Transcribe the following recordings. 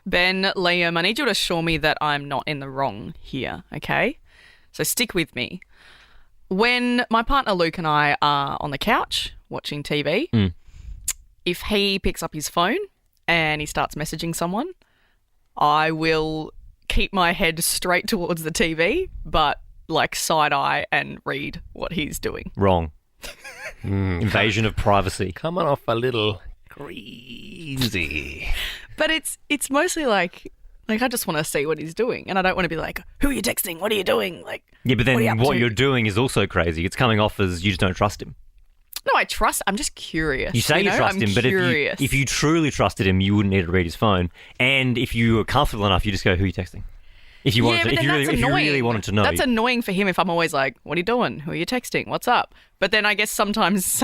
Ben, Liam, I need you to assure me that I'm not in the wrong here, okay? So stick with me. When my partner Luke and I are on the couch watching TV, if he picks up his phone and he starts messaging someone, I will keep my head straight towards the TV, but like side eye and read what he's doing. Wrong. Invasion of privacy. Coming off a little crazy. But it's mostly like I just want to see what he's doing, and I don't want to be like, who are you texting? What are you doing? Like, Yeah, but then what what you're doing is also crazy. It's coming off as you just don't trust him. No, I trust. I'm just curious. You say you trust him, but curious. if you truly trusted him, you wouldn't need to read his phone. And if you were comfortable enough, you just go, who are you texting? If you wanted to, if you really wanted to know. That's annoying for him if I'm always like, what are you doing? Who are you texting? What's up? But then I guess sometimes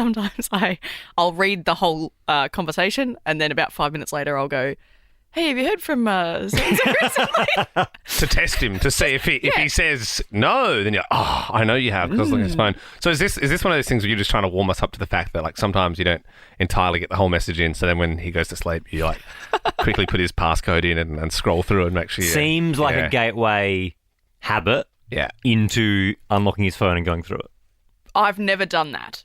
I'll read the whole conversation, and then about 5 minutes later I'll go, hey, have you heard from so-and-so recently? To test him, to see if he says no, then you're I know you have because look at his phone. So is this one of those things where you're just trying to warm us up to the fact that like sometimes you don't entirely get the whole message in, so then when he goes to sleep you like quickly put his passcode in and scroll through and make sure Seems like a gateway habit into unlocking his phone and going through it. I've never done that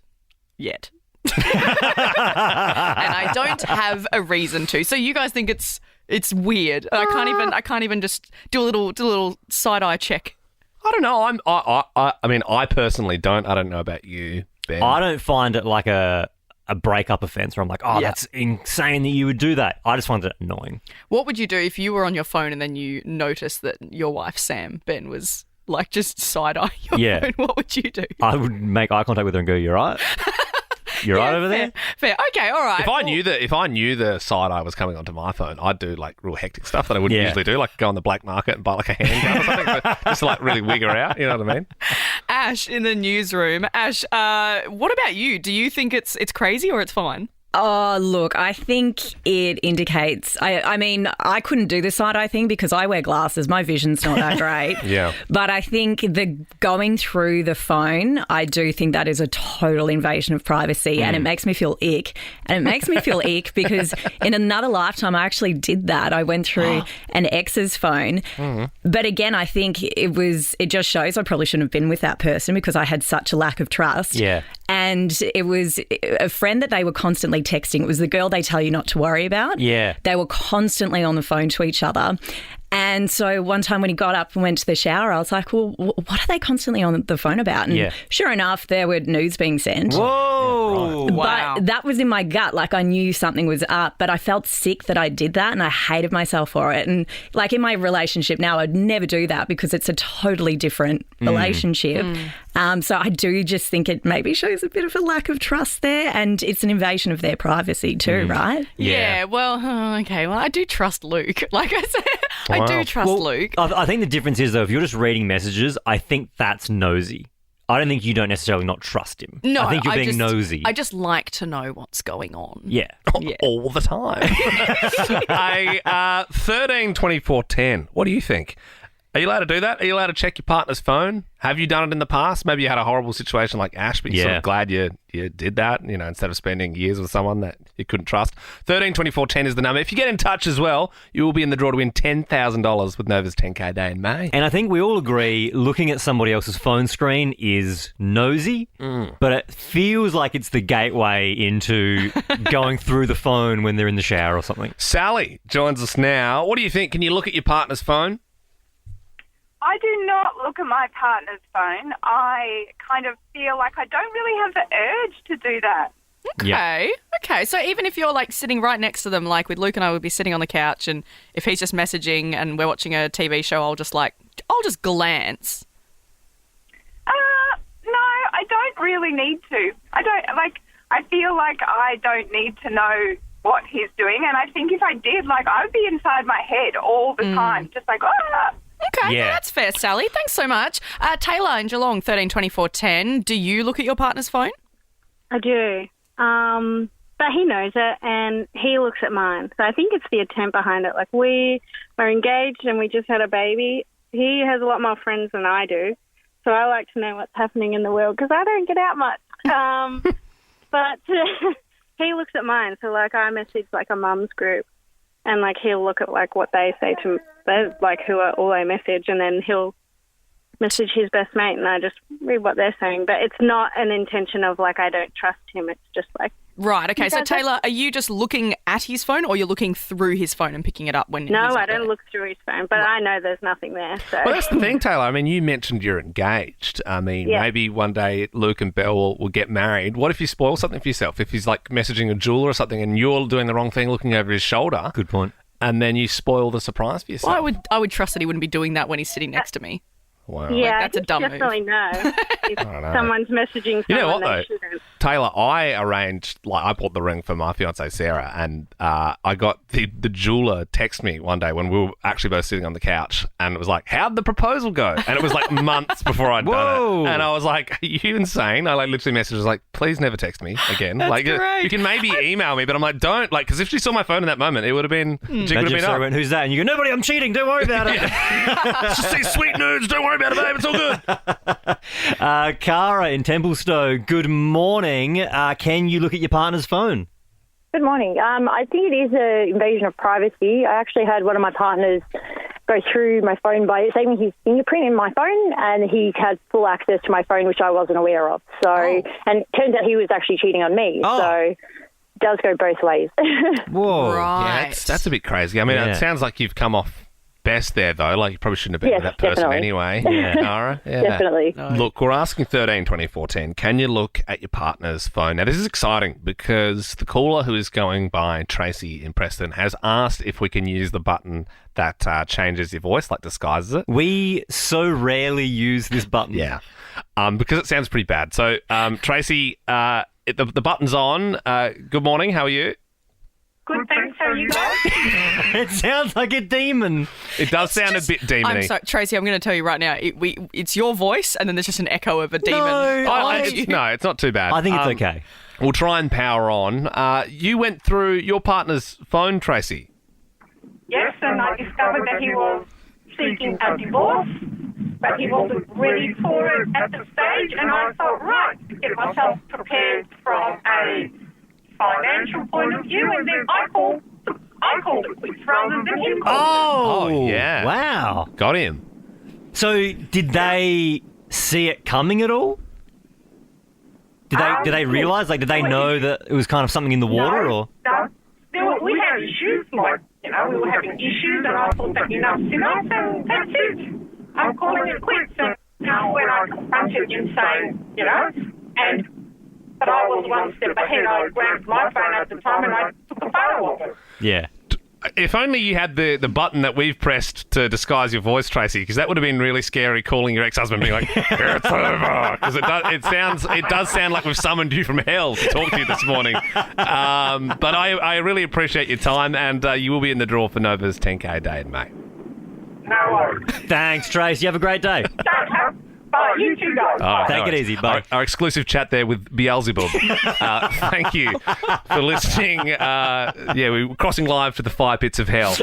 yet. And I don't have a reason to. So you guys think it's weird. I can't even just do a little side eye check. I don't know. I mean, I personally don't. I don't know about you, Ben. I don't find it like a breakup offence where I'm like, that's insane that you would do that. I just find it annoying. What would you do if you were on your phone and then you noticed that your wife, Sam, Ben, was like just side-eye your phone? What would you do? I would make eye contact with her and go, you right? You're right over there? Fair. Okay, all right. If I knew the side eye was coming onto my phone, I'd do like real hectic stuff that I wouldn't usually do, like go on the black market and buy like a handgun or something, just to like really wig her out. You know what I mean? Ash in the newsroom. Ash, what about you? Do you think it's crazy or it's fine? Oh, look, I think it indicates, I mean, I couldn't do the side-eye thing because I wear glasses. My vision's not that great. Yeah. But I think the going through the phone, I do think that is a total invasion of privacy and it makes me feel ick. And it makes me feel ick because in another lifetime, I actually did that. I went through an ex's phone. But again, I think it just shows I probably shouldn't have been with that person because I had such a lack of trust. Yeah. And it was a friend that they were constantly texting. It was the girl they tell you not to worry about. Yeah. They were constantly on the phone to each other. And so one time when he got up and went to the shower, I was like, well, what are they constantly on the phone about? And sure enough, there were nudes being sent. Whoa. Right. Wow. But that was in my gut. Like I knew something was up, but I felt sick that I did that and I hated myself for it. And like in my relationship now, I'd never do that because it's a totally different relationship. So I do just think it maybe shows a bit of a lack of trust there and it's an invasion of their privacy too, right? Yeah, well, okay. Well, I do trust Luke. Like I said, I do trust Luke. I think the difference is, though, if you're just reading messages, I think that's nosy. I don't think you don't necessarily not trust him. No, I think you're being nosy. I just like to know what's going on. Yeah. All the time. 13, 24, 10. What do you think? Are you allowed to do that? Are you allowed to check your partner's phone? Have you done it in the past? Maybe you had a horrible situation like Ash, but you're sort of glad you did that, you know, instead of spending years with someone that you couldn't trust. 13 24 10 is the number. If you get in touch as well, you will be in the draw to win $10,000 with Nova's 10K day in May. And I think we all agree looking at somebody else's phone screen is nosy, but it feels like it's the gateway into going through the phone when they're in the shower or something. Sally joins us now. What do you think? Can you look at your partner's phone? I do not look at my partner's phone. I kind of feel like I don't really have the urge to do that. Okay. So even if you're like sitting right next to them, like with Luke and I would be sitting on the couch and if he's just messaging and we're watching a TV show, I'll just glance. No, I don't really need to. I feel like I don't need to know what he's doing. And I think if I did, like I would be inside my head all the time, just like, Okay, that's fair, Sally. Thanks so much. Taylor in Geelong, 13 24 10. Do you look at your partner's phone? I do. But he knows it and he looks at mine. So I think it's the intent behind it. Like we are engaged and we just had a baby. He has a lot more friends than I do. So I like to know what's happening in the world because I don't get out much. But he looks at mine. So like I message like a mum's group. and like he'll look at like what they say to like who are all I message, and then he'll message his best mate, and I just read what they're saying. But it's not an intention of like I don't trust him. It's just like right. Okay. So Taylor, are you just looking at his phone, or you're looking through his phone and picking it up when? No, he's not I don't there? look through his phone, but I know there's nothing there. So Well, that's the thing, Taylor. I mean, you mentioned you're engaged. I mean, Yeah. maybe one day Luke and Belle will get married. What if you spoil something for yourself? If he's like messaging a jeweler or something and you're doing the wrong thing, looking over his shoulder, Good point. and then you spoil the surprise for yourself. Well, I would trust that he wouldn't be doing that when he's sitting next to me. Wow. yeah, that's a I think dumb move. definitely no. If know. someone's messaging someone, You know what, they though? shouldn't. Taylor, I arranged, like, I bought the ring for my fiancée Sarah, and I got the jeweler text me one day when we were actually both sitting on the couch, and it was like, how'd the proposal go? And it was like months before I'd Whoa. done it. And I was like, are you insane? I like literally messaged, like, please never text me again. Like, great. you can maybe email me, but I'm like, don't. Like, because if she saw my phone in that moment, it would have been, jig would have Imagine if been Sarah up. went, who's that? And you go, nobody, I'm cheating. Don't worry about it. Just see sweet nudes. Don't worry about it, babe. It's all good. Cara in Templestowe, good morning. Can you look at your partner's phone? Good morning. I think it is an invasion of privacy. I actually had one of my partners go through my phone by saving his fingerprint in my phone, and he had full access to my phone, which I wasn't aware of. So, and it turns out he was actually cheating on me. Oh. So, it does go both ways. Whoa. Right. Yeah, that's a bit crazy. I mean, Yeah. it sounds like you've come off best there, though. Like, you probably shouldn't have been Yes, with that person definitely. anyway. Yeah. Cara? Yeah. Definitely. Look, we're asking 13 24 10. Can you look at your partner's phone? Now, this is exciting because the caller who is going by Tracy in Preston has asked if we can use the button that changes your voice, like disguises it. We so rarely use this button. Yeah. Because it sounds pretty bad. So, Tracy, the button's on. Good morning. How are you? Good, thanks. How are you guys? It sounds like a demon. It does sound a bit demony. I'm sorry, Tracy. I'm going to tell you right now. It's your voice, and then there's just an echo of a demon. No, behind you. No, it's not too bad. I think it's okay. We'll try and power on. You went through your partner's phone, Tracy. Yes, and I discovered that he was seeking a divorce, but he wasn't ready for it at the stage, and I thought, right, get myself prepared from a financial point of view, and then I called it quits rather than him calling Oh, yeah. Wow. Got him. So, did they see it coming at all? Did they realise? Like, did they know that it was kind of something in the water, or? No, we had issues, like, we were having issues, and I thought that enough's enough, and that's it. I'm calling it quits. And now when I confronted him saying, but I was one step ahead. I grabbed my phone at the time and I took a photo of it. Yeah. If only you had the button that we've pressed to disguise your voice, Tracy, because that would have been really scary, calling your ex-husband being like, it's over. Because it does sound like we've summoned you from hell to talk to you this morning. But I really appreciate your time, and you will be in the draw for Nova's 10K day in May. No worries. Thanks, Trace. You have a great day. Don't have. Bye. You two guys. All right, Take no it worries. easy, bye. Our exclusive chat there with Beelzebub. Thank you for listening. We're crossing live to the fire pits of hell.